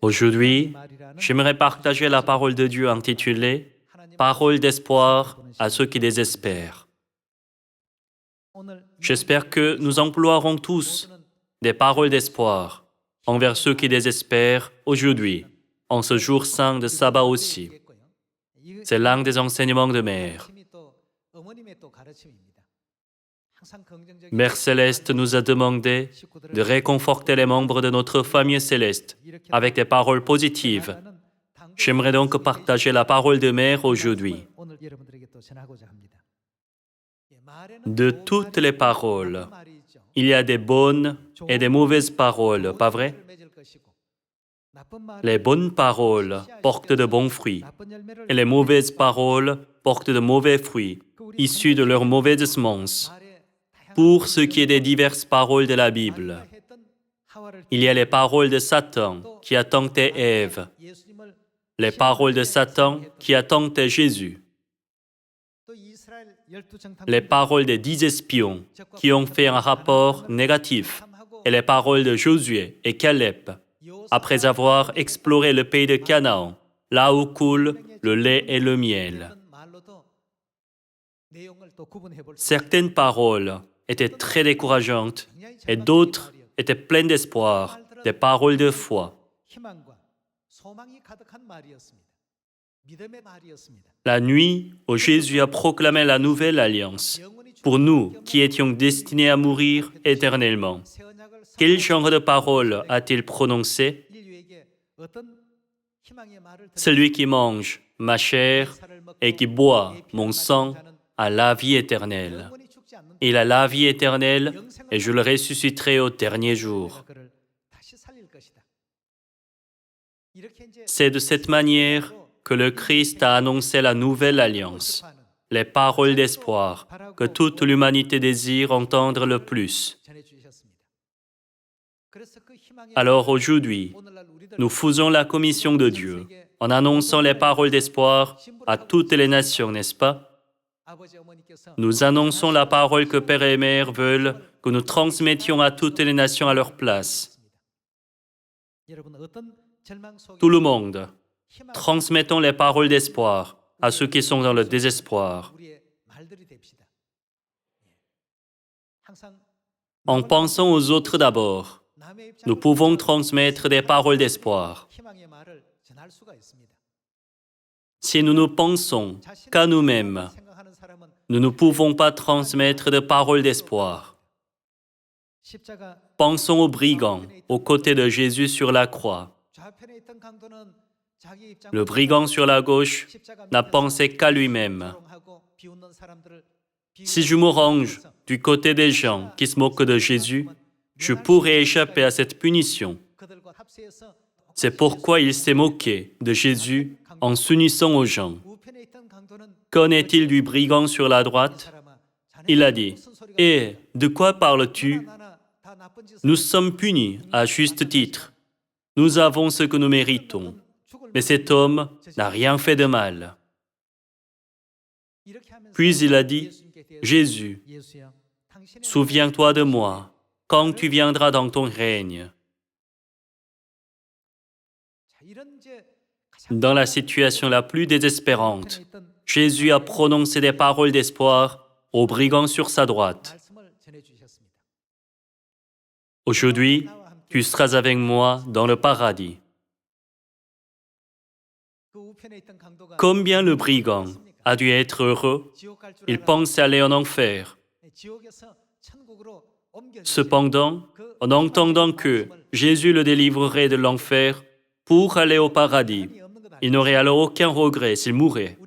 Aujourd'hui, j'aimerais partager la parole de Dieu intitulée « Parole d'espoir à ceux qui désespèrent ». J'espère que nous emploierons tous des paroles d'espoir envers ceux qui désespèrent aujourd'hui, en ce jour saint de sabbat aussi. C'est l'un des enseignements de Mère. Mère Céleste nous a demandé de réconforter les membres de notre famille céleste avec des paroles positives. J'aimerais donc partager la parole de Mère aujourd'hui. De toutes les paroles, il y a des bonnes et des mauvaises paroles, pas vrai? Les bonnes paroles portent de bons fruits, et les mauvaises paroles portent de mauvais fruits, issus de leurs mauvaises semences. Pour ce qui est des diverses paroles de la Bible, il y a les paroles de Satan qui a tenté Ève, les paroles de Satan qui a tenté Jésus, les paroles des 10 espions qui ont fait un rapport négatif, et les paroles de Josué et Caleb, après avoir exploré le pays de Canaan, là où coule le lait et le miel. Certaines paroles étaient très décourageantes et d'autres étaient pleines d'espoir, des paroles de foi. La nuit où Jésus a proclamé la nouvelle alliance, pour nous qui étions destinés à mourir éternellement, quel genre de paroles a-t-il prononcé? Celui qui mange ma chair et qui boit mon sang a la vie éternelle. Il a la vie éternelle et je le ressusciterai au dernier jour. C'est de cette manière que le Christ a annoncé la nouvelle alliance, les paroles d'espoir que toute l'humanité désire entendre le plus. Alors aujourd'hui, nous faisons la commission de Dieu en annonçant les paroles d'espoir à toutes les nations, n'est-ce pas? Nous annonçons la parole que Père et Mère veulent que nous transmettions à toutes les nations à leur place. Tout le monde, transmettons les paroles d'espoir à ceux qui sont dans le désespoir. En pensant aux autres d'abord, nous pouvons transmettre des paroles d'espoir. Si nous ne pensons qu'à nous-mêmes, nous ne pouvons pas transmettre de paroles d'espoir. Pensons aux brigands aux côtés de Jésus sur la croix. Le brigand sur la gauche n'a pensé qu'à lui-même. Si je me range du côté des gens qui se moquent de Jésus, je pourrais échapper à cette punition. C'est pourquoi il s'est moqué de Jésus en s'unissant aux gens. Qu'en est-il du brigand sur la droite? Il a dit, « Eh, de quoi parles-tu? Nous sommes punis à juste titre. Nous avons ce que nous méritons. Mais cet homme n'a rien fait de mal. » Puis il a dit, « Jésus, souviens-toi de moi quand tu viendras dans ton règne. » Dans la situation la plus désespérante, Jésus a prononcé des paroles d'espoir aux brigands sur sa droite. Aujourd'hui, tu seras avec moi dans le paradis. Combien le brigand a dû être heureux, il pensait aller en enfer. Cependant, en entendant que Jésus le délivrerait de l'enfer pour aller au paradis, il n'aurait alors aucun regret s'il mourait.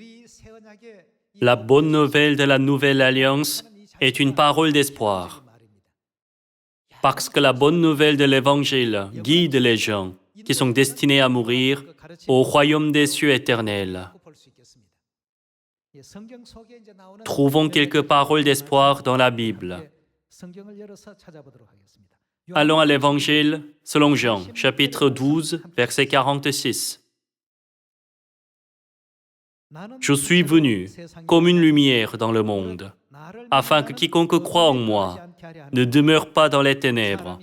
La bonne nouvelle de la nouvelle alliance est une parole d'espoir. Parce que la bonne nouvelle de l'Évangile guide les gens qui sont destinés à mourir au royaume des cieux éternels. Trouvons quelques paroles d'espoir dans la Bible. Allons à l'Évangile selon Jean, chapitre 12, verset 46. « Je suis venu comme une lumière dans le monde, afin que quiconque croit en moi ne demeure pas dans les ténèbres.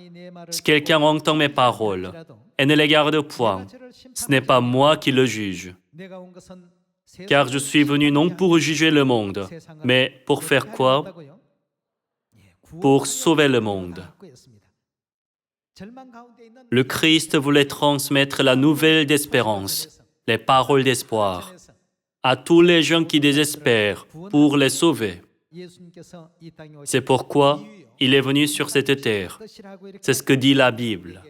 Si quelqu'un entend mes paroles et ne les garde point. Ce n'est pas moi qui le juge. Car je suis venu non pour juger le monde, mais pour faire quoi? Pour sauver le monde. Le Christ voulait transmettre la nouvelle d'espérance, les paroles d'espoir, à tous les gens qui désespèrent pour les sauver. C'est pourquoi il est venu sur cette terre. C'est ce que dit la Bible.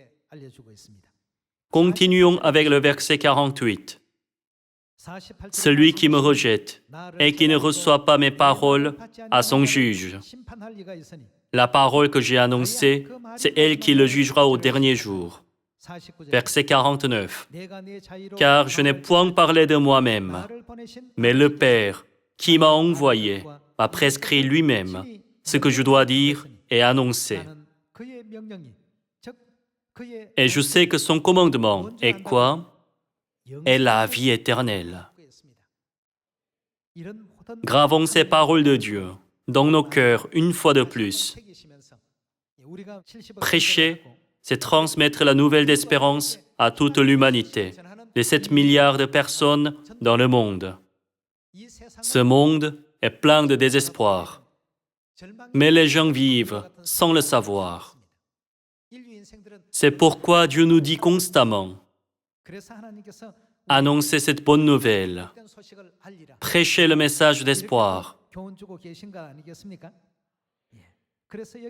Continuons avec le verset 48. Celui qui me rejette et qui ne reçoit pas mes paroles a son juge. La parole que j'ai annoncée, c'est elle qui le jugera au dernier jour. Verset 49. Car je n'ai point parlé de moi-même, mais le Père qui m'a envoyé m'a prescrit lui-même ce que je dois dire et annoncer. Et je sais que son commandement est quoi? Est la vie éternelle. Gravons ces paroles de Dieu dans nos cœurs une fois de plus. Prêcher, c'est transmettre la nouvelle d'espérance à toute l'humanité, les 7 milliards de personnes dans le monde. Ce monde est plein de désespoir, mais les gens vivent sans le savoir. C'est pourquoi Dieu nous dit constamment, annoncez cette bonne nouvelle, prêchez le message d'espoir.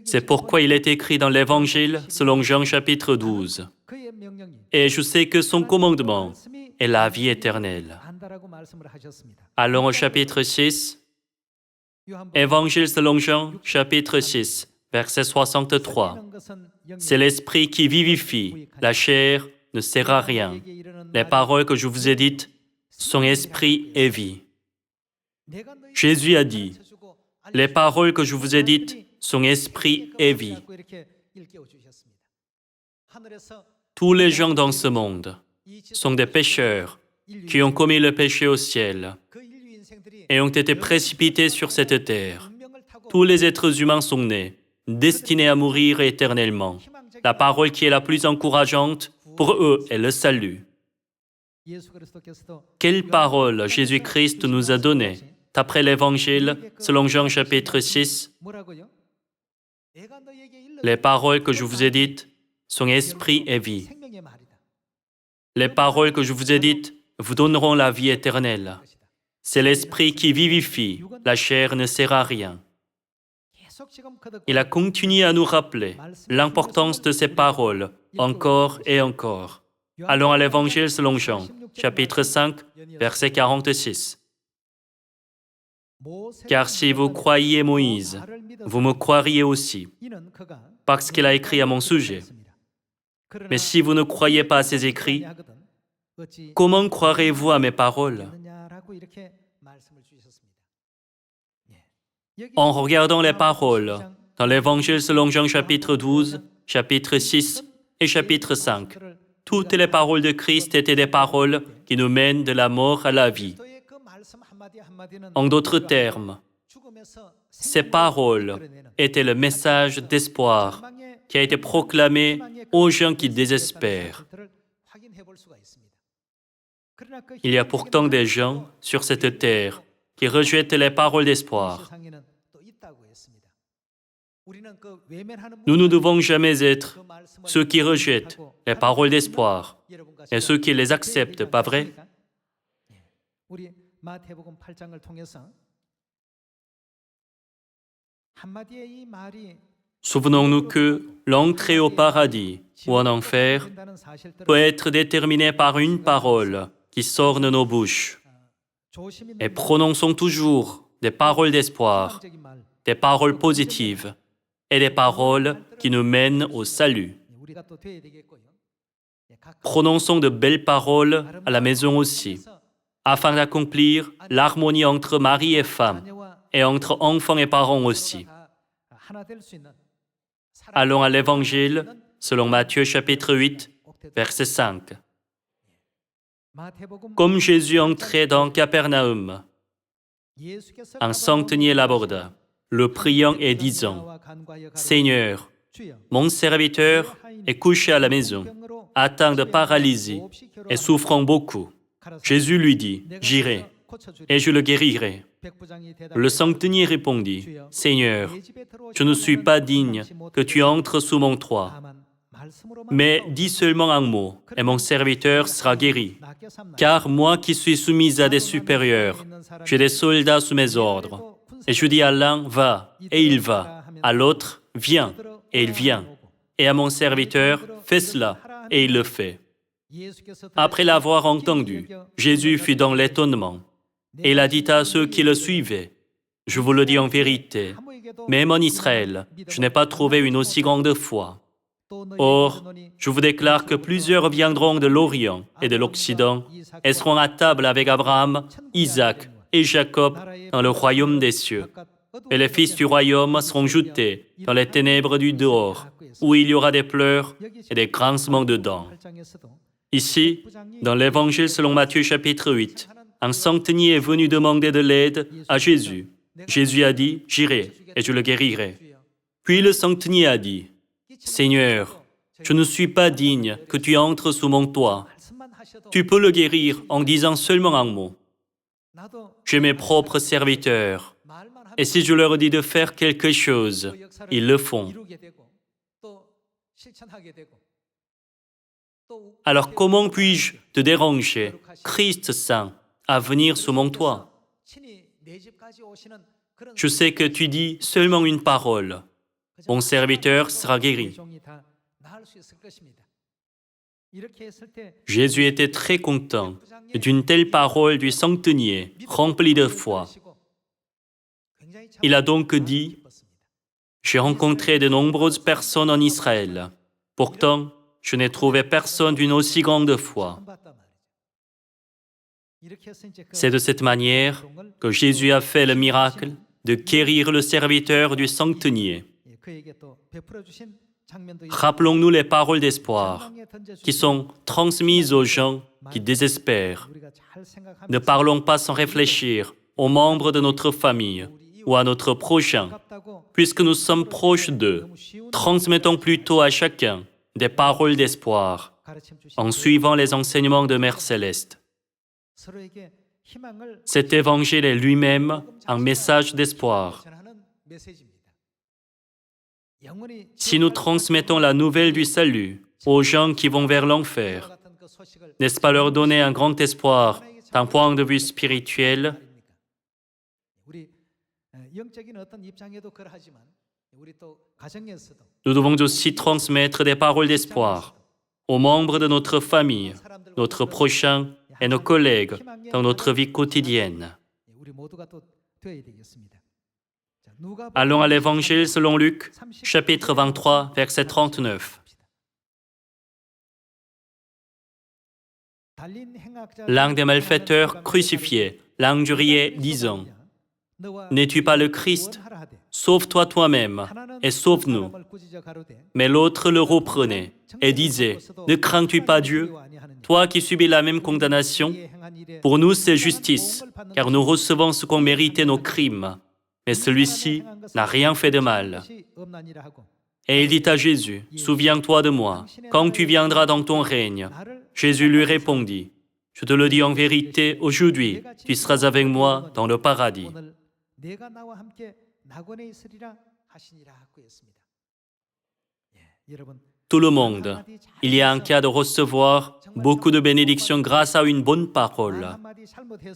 C'est pourquoi il est écrit dans l'Évangile selon Jean chapitre 12. Et je sais que son commandement est la vie éternelle. Allons au chapitre 6. Évangile selon Jean chapitre 6, verset 63. C'est l'esprit qui vivifie, la chair ne sert à rien. Les paroles que je vous ai dites sont esprit et vie. Jésus a dit, les paroles que je vous ai dites sont esprit et vie. Tous les gens dans ce monde sont des pécheurs qui ont commis le péché au ciel et ont été précipités sur cette terre. Tous les êtres humains sont nés, destinés à mourir éternellement. La parole qui est la plus encourageante pour eux est le salut. Quelle parole Jésus-Christ nous a donnée d'après l'Évangile selon Jean chapitre 6? Les paroles que je vous ai dites sont esprit et vie. Les paroles que je vous ai dites vous donneront la vie éternelle. C'est l'esprit qui vivifie, la chair ne sert à rien. Il a continué à nous rappeler l'importance de ces paroles, encore et encore. Allons à l'Évangile selon Jean, chapitre 5, verset 46. Car si vous croyiez Moïse, vous me croiriez aussi, parce qu'il a écrit à mon sujet. Mais si vous ne croyez pas à ses écrits, comment croirez-vous à mes paroles? En regardant les paroles dans l'Évangile selon Jean chapitre 12, chapitre 6 et chapitre 5, toutes les paroles de Christ étaient des paroles qui nous mènent de la mort à la vie. En d'autres termes, ces paroles étaient le message d'espoir qui a été proclamé aux gens qui désespèrent. Il y a pourtant des gens sur cette terre qui rejettent les paroles d'espoir. Nous ne devons jamais être ceux qui rejettent les paroles d'espoir et ceux qui les acceptent, pas vrai? Souvenons-nous que l'entrée au paradis ou en enfer peut être déterminée par une parole qui sort de nos bouches. Et prononçons toujours des paroles d'espoir, des paroles positives et des paroles qui nous mènent au salut. Prononçons de belles paroles à la maison aussi, afin d'accomplir l'harmonie entre mari et femme, et entre enfants et parents aussi. Allons à l'Évangile selon Matthieu chapitre 8, verset 5. Comme Jésus entrait dans Capernaum, un centenier l'aborda, le priant et disant, « Seigneur, mon serviteur est couché à la maison, atteint de paralysie et souffrant beaucoup. Jésus lui dit, « J'irai, et je le guérirai. » Le centenier répondit, « Seigneur, je ne suis pas digne que tu entres sous mon toit, mais dis seulement un mot, et mon serviteur sera guéri. Car moi qui suis soumise à des supérieurs, j'ai des soldats sous mes ordres. Et je dis à l'un, va, et il va. À l'autre, viens, et il vient. Et à mon serviteur, fais cela, et il le fait. » Après l'avoir entendu, Jésus fut dans l'étonnement. Et il a dit à ceux qui le suivaient, « Je vous le dis en vérité, même en Israël, je n'ai pas trouvé une aussi grande foi. Or, je vous déclare que plusieurs viendront de l'Orient et de l'Occident et seront à table avec Abraham, Isaac et Jacob dans le royaume des cieux. Et les fils du royaume seront jetés dans les ténèbres du dehors, où il y aura des pleurs et des grincements de dents. » Ici, dans l'Évangile selon Matthieu chapitre 8, un centenier est venu demander de l'aide à Jésus. Jésus a dit, « J'irai et je le guérirai. » Puis le centenier a dit, « Seigneur, je ne suis pas digne que tu entres sous mon toit. Tu peux le guérir en disant seulement un mot. J'ai mes propres serviteurs, et si je leur dis de faire quelque chose, ils le font. Alors comment puis-je te déranger, Christ Saint, à venir sous mon toit? Je sais que tu dis seulement une parole. Mon serviteur sera guéri. » Jésus était très content d'une telle parole du centenier, rempli de foi. Il a donc dit, « J'ai rencontré de nombreuses personnes en Israël. Pourtant, je n'ai trouvé personne d'une aussi grande foi. » C'est de cette manière que Jésus a fait le miracle de guérir le serviteur du centenier. Rappelons-nous les paroles d'espoir qui sont transmises aux gens qui désespèrent. Ne parlons pas sans réfléchir aux membres de notre famille ou à notre prochain. Puisque nous sommes proches d'eux, transmettons plutôt à chacun des paroles d'espoir en suivant les enseignements de Mère Céleste. Cet évangile est lui-même un message d'espoir. Si nous transmettons la nouvelle du salut aux gens qui vont vers l'enfer, n'est-ce pas leur donner un grand espoir d'un point de vue spirituel? Nous devons aussi transmettre des paroles d'espoir aux membres de notre famille, notre prochain et nos collègues dans notre vie quotidienne. Allons à l'Évangile selon Luc, chapitre 23, verset 39. L'un des malfaiteurs crucifiés l'injuriait, disant, « N'es-tu pas le Christ? Sauve-toi toi-même et sauve-nous. » Mais l'autre le reprenait et disait, « Ne crains-tu pas Dieu, toi qui subis la même condamnation? Pour nous, c'est justice, car nous recevons ce qu'ont mérité nos crimes. Mais celui-ci n'a rien fait de mal. » Et il dit à Jésus, « Souviens-toi de moi, quand tu viendras dans ton règne. » Jésus lui répondit, « Je te le dis en vérité, aujourd'hui, tu seras avec moi dans le paradis. » Tout le monde, il y a un cas de recevoir beaucoup de bénédictions grâce à une bonne parole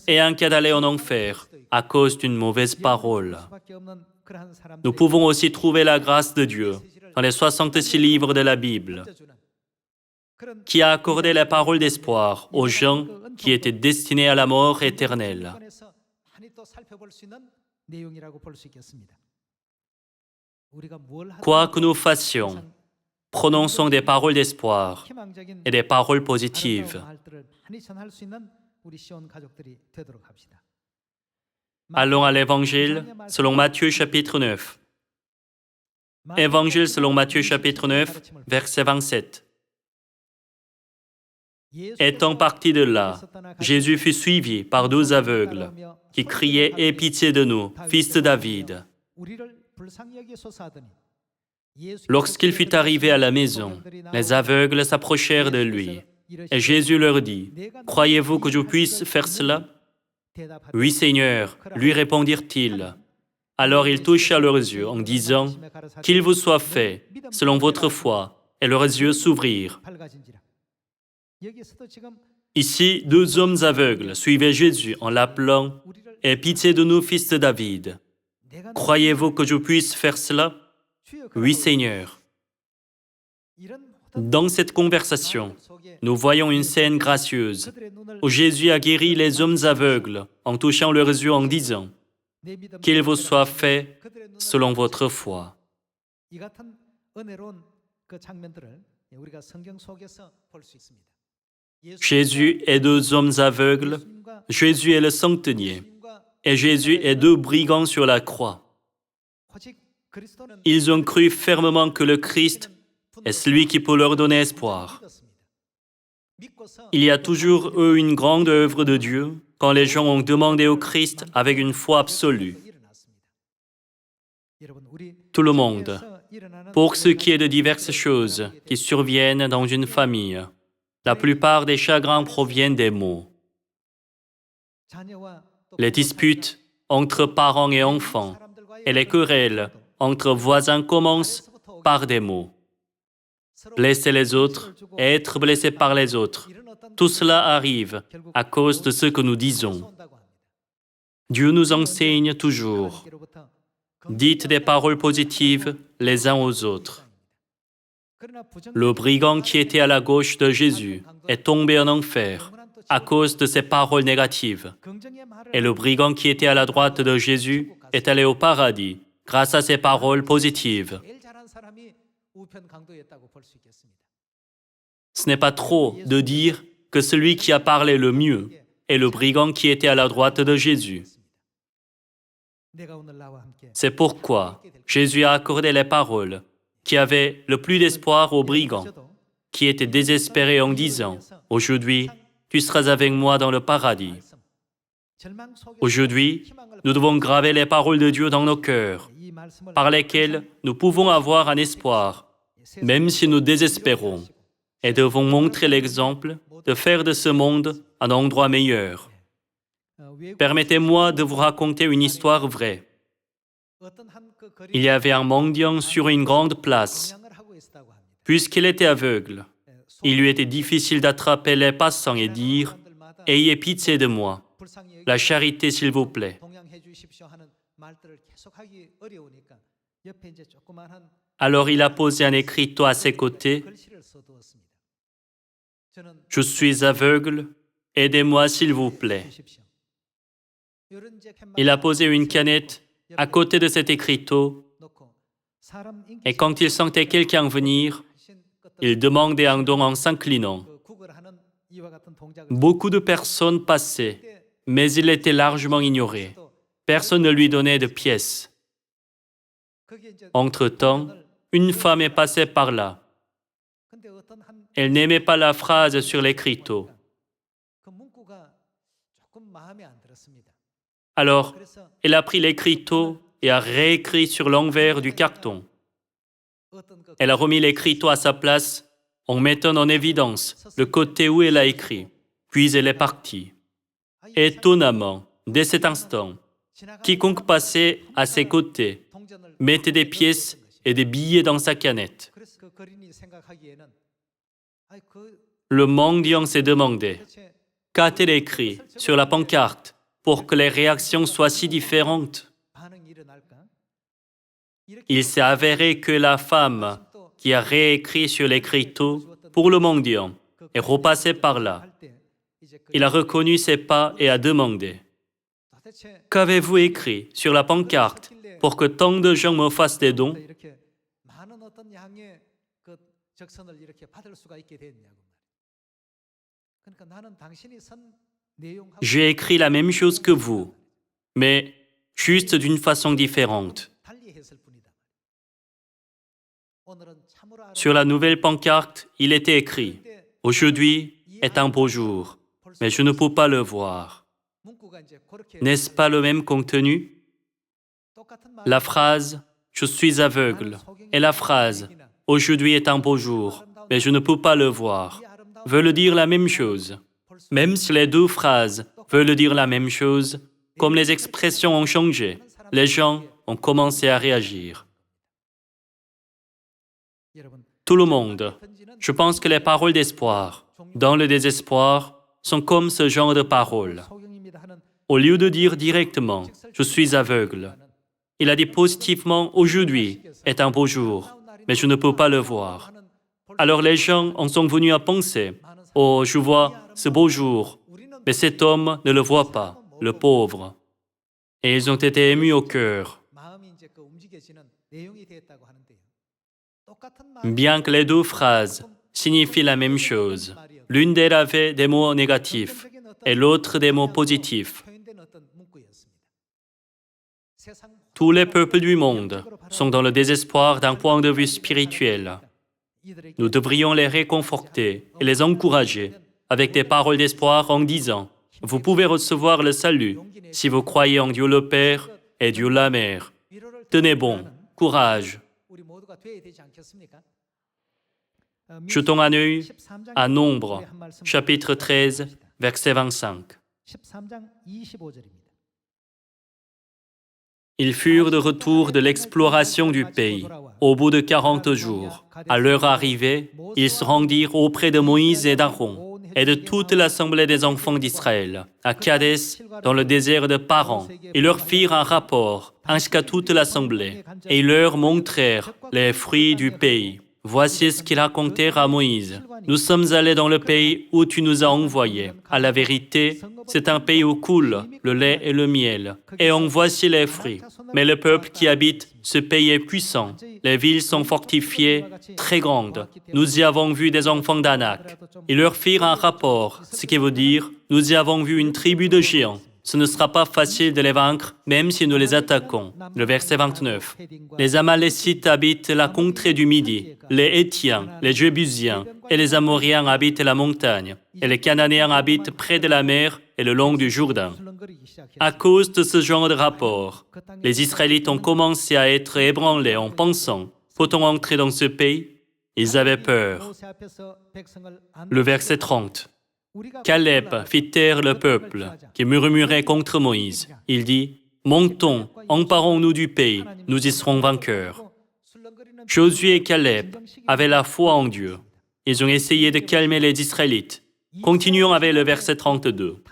et un cas d'aller en enfer à cause d'une mauvaise parole. Nous pouvons aussi trouver la grâce de Dieu dans les 66 livres de la Bible, qui a accordé la parole d'espoir aux gens qui étaient destinés à la mort éternelle. Quoi que nous fassions, prononçons des paroles d'espoir et des paroles positives. Allons à l'Évangile selon Matthieu chapitre 9. Évangile selon Matthieu chapitre 9, verset 27. Étant parti de là, Jésus fut suivi par 12 aveugles qui criaient « Aie pitié de nous, fils de David !» Lorsqu'il fut arrivé à la maison, les aveugles s'approchèrent de lui. Et Jésus leur dit, « Croyez-vous que je puisse faire cela ?» « Oui, Seigneur, lui répondirent-ils. Alors il toucha leurs yeux en disant, « Qu'il vous soit fait, selon votre foi. » Et leurs yeux s'ouvrirent. Ici, deux hommes aveugles suivaient Jésus en l'appelant, « Aie pitié de nous, fils de David. » « Croyez-vous que je puisse faire cela ?»« Oui, Seigneur. » Dans cette conversation, nous voyons une scène gracieuse où Jésus a guéri les hommes aveugles en touchant leurs yeux en disant, « Qu'il vous soit fait selon votre foi. » Jésus est deux hommes aveugles, Jésus est le centenier, et Jésus est deux brigands sur la croix. Ils ont cru fermement que le Christ est celui qui peut leur donner espoir. Il y a toujours eu une grande œuvre de Dieu quand les gens ont demandé au Christ avec une foi absolue. Tout le monde, pour ce qui est de diverses choses qui surviennent dans une famille, la plupart des chagrins proviennent des mots. Les disputes entre parents et enfants et les querelles entre voisins commencent par des mots. Blesser les autres et être blessé par les autres, tout cela arrive à cause de ce que nous disons. Dieu nous enseigne toujours. Dites des paroles positives les uns aux autres. Le brigand qui était à la gauche de Jésus est tombé en enfer à cause de ses paroles négatives. Et le brigand qui était à la droite de Jésus est allé au paradis grâce à ses paroles positives. Ce n'est pas trop de dire que celui qui a parlé le mieux est le brigand qui était à la droite de Jésus. C'est pourquoi Jésus a accordé les paroles qui avaient le plus d'espoir au brigand, qui était désespéré en disant « Aujourd'hui, tu seras avec moi dans le paradis. » Aujourd'hui, nous devons graver les paroles de Dieu dans nos cœurs, par lesquelles nous pouvons avoir un espoir, même si nous désespérons, et devons montrer l'exemple de faire de ce monde un endroit meilleur. Permettez-moi de vous raconter une histoire vraie. Il y avait un mendiant sur une grande place. Puisqu'il était aveugle, il lui était difficile d'attraper les passants et dire « Ayez pitié de moi, la charité s'il vous plaît. » Alors il a posé un écriteau à ses côtés. « Je suis aveugle, aidez-moi s'il vous plaît. » Il a posé une canette à côté de cet écriteau et quand il sentait quelqu'un venir, il demandait un don en s'inclinant. Beaucoup de personnes passaient, mais il était largement ignoré. Personne ne lui donnait de pièces. Entre-temps, une femme est passée par là. Elle n'aimait pas la phrase sur l'écriteau. Alors, elle a pris l'écriteau et a réécrit sur l'envers du carton. Elle a remis l'écriteau à sa place en mettant en évidence le côté où elle a écrit. Puis elle est partie. Étonnamment, dès cet instant, quiconque passait à ses côtés mettait des pièces et des billets dans sa canette. Le mendiant s'est demandé, qu'a-t-elle écrit sur la pancarte pour que les réactions soient si différentes? Il s'est avéré que la femme qui a réécrit sur l'écriteau pour le mendiant est repassée par là. Il a reconnu ses pas et a demandé « Qu'avez-vous écrit sur la pancarte pour que tant de gens me fassent des dons ?» J'ai écrit la même chose que vous, mais juste d'une façon différente. Sur la nouvelle pancarte, il était écrit « Aujourd'hui est un beau jour, mais je ne peux pas le voir. » N'est-ce pas le même contenu? La phrase je suis aveugle. Et la phrase « aujourd'hui est un beau jour, mais je ne peux pas le voir » veulent dire la même chose. Même si les deux phrases veulent dire la même chose, comme les expressions ont changé, les gens ont commencé à réagir. Tout le monde. Je pense que les paroles d'espoir, dans le désespoir, sont comme ce genre de paroles. Au lieu de dire directement « je suis aveugle », il a dit positivement « aujourd'hui est un beau jour, mais je ne peux pas le voir ». Alors les gens en sont venus à penser « oh, je vois ce beau jour, mais cet homme ne le voit pas, le pauvre ». Et ils ont été émus au cœur. Bien que les deux phrases signifient la même chose, l'une d'elles avait des mots négatifs et l'autre des mots positifs. Tous les peuples du monde sont dans le désespoir d'un point de vue spirituel. Nous devrions les réconforter et les encourager avec des paroles d'espoir en disant « Vous pouvez recevoir le salut si vous croyez en Dieu le Père et Dieu la Mère. Tenez bon, courage. » Jetons un œil à Nombre, chapitre 13, verset 25. Ils furent de retour de l'exploration du pays, au bout de 40 jours. À leur arrivée, ils se rendirent auprès de Moïse et d'Aaron, et de toute l'assemblée des enfants d'Israël, à Kadès, dans le désert de Paran. Ils leur firent un rapport, ainsi qu'à toute l'assemblée, et ils leur montrèrent les fruits du pays. Voici ce qu'ils racontèrent à Moïse. Nous sommes allés dans le pays où tu nous as envoyés. À la vérité, c'est un pays où coule le lait et le miel, et en voici les fruits. Mais le peuple qui habite ce pays est puissant. Les villes sont fortifiées, très grandes. Nous y avons vu des enfants d'Anak. Ils leur firent un rapport, ce qui veut dire, nous y avons vu une tribu de géants. Ce ne sera pas facile de les vaincre, même si nous les attaquons. Le verset 29. Les Amalécites habitent la contrée du Midi, les Hétiens, les Jébusiens et les Amoriens habitent la montagne, et les Cananéens habitent près de la mer et le long du Jourdain. À cause de ce genre de rapport, les Israélites ont commencé à être ébranlés en pensant « Faut-on entrer dans ce pays ?» Ils avaient peur. Le verset 30. Caleb fit taire le peuple qui murmurait contre Moïse. Il dit « Montons, emparons-nous du pays, nous y serons vainqueurs. » Josué et Caleb avaient la foi en Dieu. Ils ont essayé de calmer les Israélites. Continuons avec le verset 32.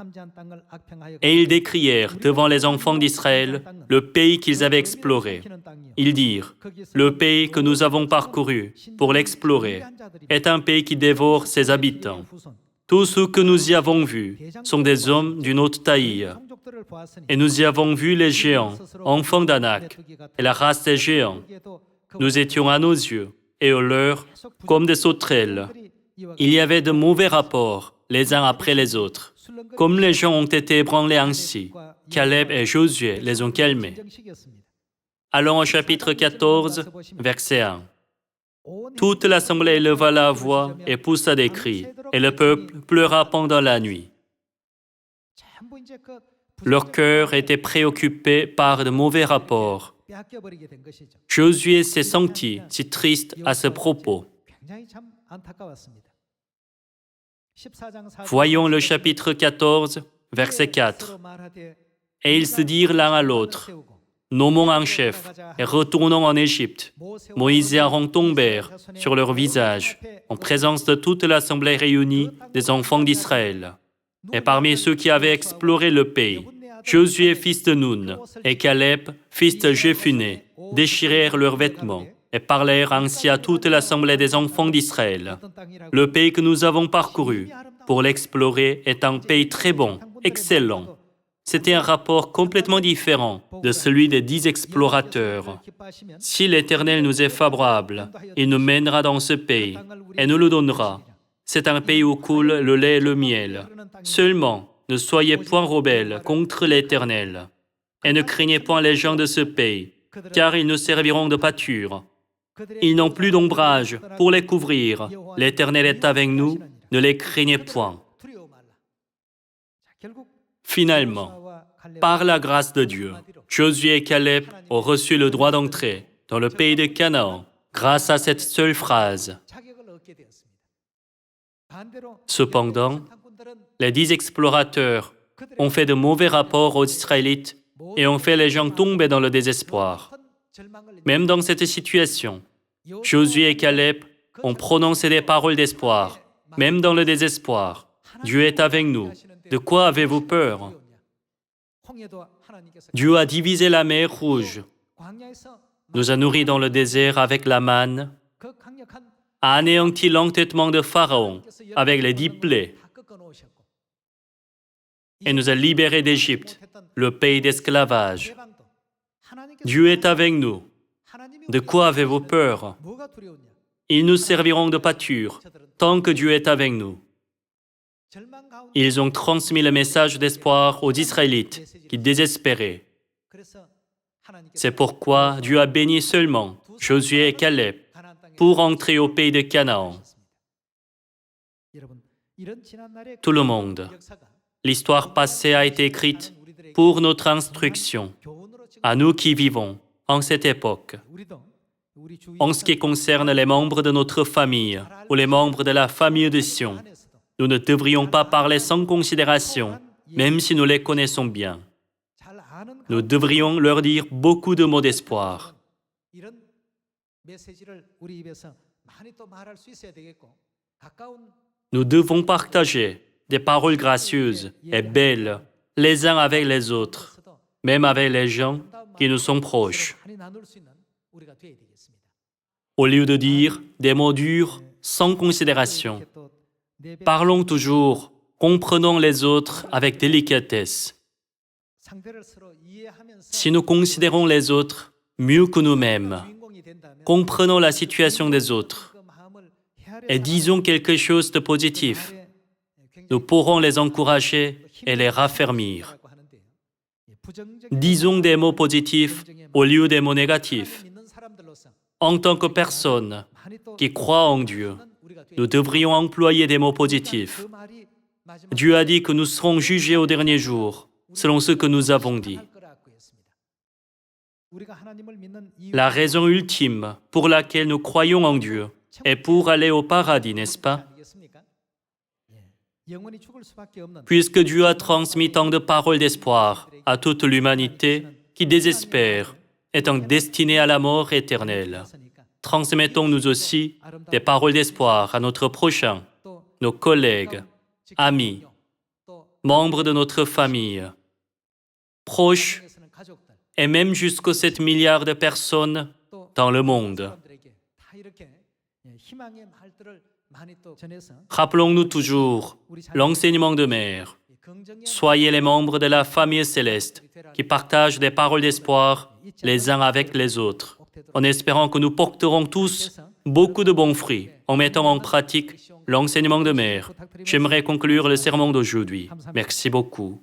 Et ils décrièrent devant les enfants d'Israël le pays qu'ils avaient exploré. Ils dirent, le pays que nous avons parcouru pour l'explorer est un pays qui dévore ses habitants. Tous ceux que nous y avons vus sont des hommes d'une haute taille. Et nous y avons vu les géants, enfants d'Anak, et la race des géants. Nous étions à nos yeux et aux leurs comme des sauterelles. Il y avait de mauvais rapports les uns après les autres. Comme les gens ont été ébranlés ainsi, Caleb et Josué les ont calmés. Allons au chapitre 14, verset 1. Toute l'assemblée éleva la voix et poussa des cris, et le peuple pleura pendant la nuit. Leur cœur était préoccupé par de mauvais rapports. Josué s'est senti si triste à ce propos. Voyons le chapitre 14, verset 4. Et ils se dirent l'un à l'autre, nommons un chef et retournons en Égypte. Moïse et Aaron tombèrent sur leur visage en présence de toute l'assemblée réunie des enfants d'Israël. Et parmi ceux qui avaient exploré le pays, Josué, fils de Nun, et Caleb, fils de Jephuné, déchirèrent leurs vêtements et parlèrent ainsi à toute l'assemblée des enfants d'Israël. Le pays que nous avons parcouru pour l'explorer est un pays très bon, excellent. C'était un rapport complètement différent de celui des 10 explorateurs. Si l'Éternel nous est favorable, il nous mènera dans ce pays et nous le donnera. C'est un pays où coule le lait et le miel. Seulement, ne soyez point rebelles contre l'Éternel et ne craignez point les gens de ce pays, car ils nous serviront de pâture. Ils n'ont plus d'ombrage pour les couvrir. L'Éternel est avec nous, ne les craignez point. Finalement, par la grâce de Dieu, Josué et Caleb ont reçu le droit d'entrer dans le pays de Canaan grâce à cette seule phrase. Cependant, les 10 explorateurs ont fait de mauvais rapports aux Israélites et ont fait les gens tomber dans le désespoir. Même dans cette situation, Josué et Caleb ont prononcé des paroles d'espoir. Même dans le désespoir, Dieu est avec nous. De quoi avez-vous peur? Dieu a divisé la mer Rouge, nous a nourris dans le désert avec la manne, a anéanti l'entêtement de Pharaon avec les 10 plaies et nous a libérés d'Égypte, le pays d'esclavage. Dieu est avec nous. De quoi avez-vous peur? Ils nous serviront de pâture tant que Dieu est avec nous. Ils ont transmis le message d'espoir aux Israélites qui désespéraient. C'est pourquoi Dieu a béni seulement Josué et Caleb pour entrer au pays de Canaan. Tout le monde, l'histoire passée a été écrite pour notre instruction, à nous qui vivons en cette époque. En ce qui concerne les membres de notre famille ou les membres de la famille de Sion, nous ne devrions pas parler sans considération, même si nous les connaissons bien. Nous devrions leur dire beaucoup de mots d'espoir. Nous devons partager des paroles gracieuses et belles les uns avec les autres, même avec les gens qui nous sont proches. Au lieu de dire des mots durs sans considération, parlons toujours, comprenons les autres avec délicatesse. Si nous considérons les autres mieux que nous-mêmes, comprenons la situation des autres et disons quelque chose de positif, nous pourrons les encourager et les raffermir. Disons des mots positifs au lieu des mots négatifs. En tant que personne qui croit en Dieu, nous devrions employer des mots positifs. Dieu a dit que nous serons jugés au dernier jour, selon ce que nous avons dit. La raison ultime pour laquelle nous croyons en Dieu est pour aller au paradis, n'est-ce pas? Puisque Dieu a transmis tant de paroles d'espoir à toute l'humanité qui désespère, étant destinée à la mort éternelle, transmettons nous aussi des paroles d'espoir à notre prochain, nos collègues, amis, membres de notre famille, proches et même jusqu'aux 7 milliards de personnes dans le monde. Rappelons-nous toujours l'enseignement de Mère. Soyez les membres de la famille céleste qui partagent des paroles d'espoir les uns avec les autres, en espérant que nous porterons tous beaucoup de bons fruits en mettant en pratique l'enseignement de Mère. J'aimerais conclure le sermon d'aujourd'hui. Merci beaucoup.